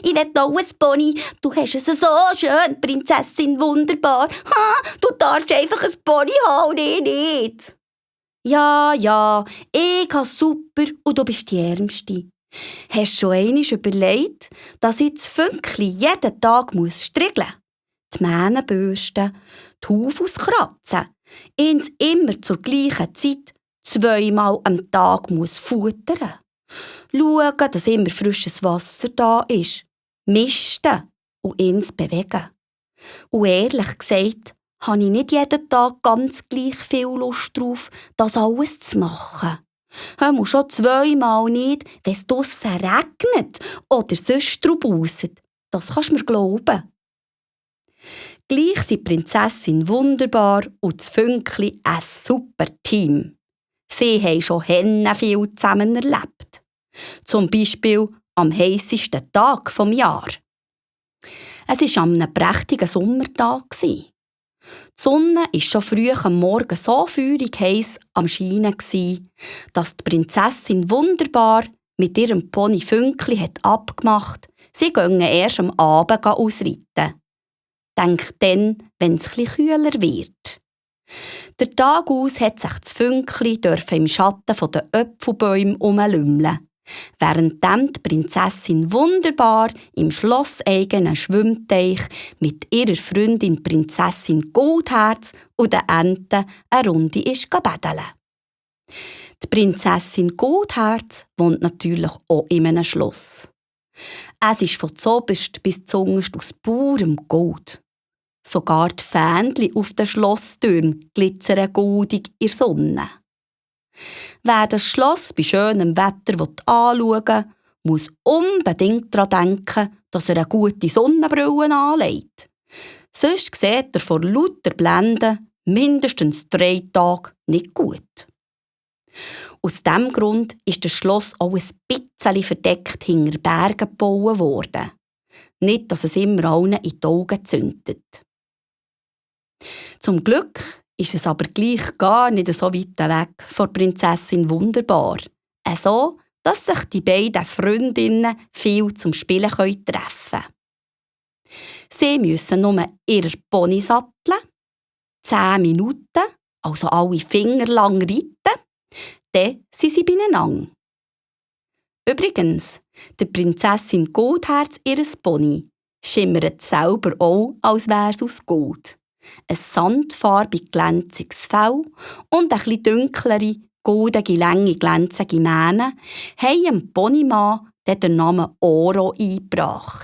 ich will auch ein Pony. Du hast es so schön, Prinzessin wunderbar. Du darfst einfach ein Pony haben und ich nicht. Ja, ich habe super und du bist die Ärmste. Hast du schon einmal überlegt, dass ich das Fünkli jeden Tag striegeln muss? Die Mähne bürsten, die Haufen auskratzen, ins immer zur gleichen Zeit 2-mal am Tag futtern. Schauen, dass immer frisches Wasser da ist, misten und ins bewegen. Und ehrlich gesagt, habe ich nicht jeden Tag ganz gleich viel Lust drauf, das alles zu machen. Hör schon 2-mal nicht, wenn es draussen regnet oder sonst draubauset. Das kannst du mir glauben. Gleich sind die Prinzessin wunderbar und das Fünkli ein super Team. Sie haben schon viel zusammen erlebt. Zum Beispiel am heissesten Tag des Jahres. Es war an einem prächtigen Sommertag. Die Sonne war schon früh am Morgen so feurig heiss am Scheinen, dass die Prinzessin wunderbar mit ihrem Pony Fünkli hat abgemacht, sie gehen erst am Abend ausreiten. Denkt dann, wenn es etwas kühler wird. Der Tag aus hat sich das Fünkli im Schatten der Äpfelbäume herumlümmeln, während die Prinzessin wunderbar im schlosseigenen Schwimmteich mit ihrer Freundin Prinzessin Goldherz und den Enten eine Runde baden. Die Prinzessin Goldherz wohnt natürlich auch in einem Schloss. Es ist von zoberst bis zungerst aus purem Gold. Sogar die Fähnchen auf den Schlosstürmen glitzern goldig in der Sonne. Wer das Schloss bei schönem Wetter anschauen will, muss unbedingt daran denken, dass er eine gute Sonnenbrille anlegt. Sonst sieht er vor lauter Blenden mindestens 3 Tage nicht gut. Aus diesem Grund ist das Schloss auch ein bisschen verdeckt hinter Bergen gebaut worden. Nicht, dass es immer allen in die Augen zündet. Zum Glück ist es aber gleich gar nicht so weit weg von Prinzessin Wunderbar. So, dass sich die beiden Freundinnen viel zum Spielen treffen können. Sie müssen nur ihr Pony satteln, 10 Minuten, also alle Finger lang reiten, dann sind sie beieinander. Übrigens, der Prinzessin Goldherz ihres Pony schimmert selber auch, als wäre es aus Gold. Ein sandfarbig glänziges Fell und ein etwas dunklere, goldige, lange, glänzende Mähne haben dem Ponymann den Namen Oro eingebracht.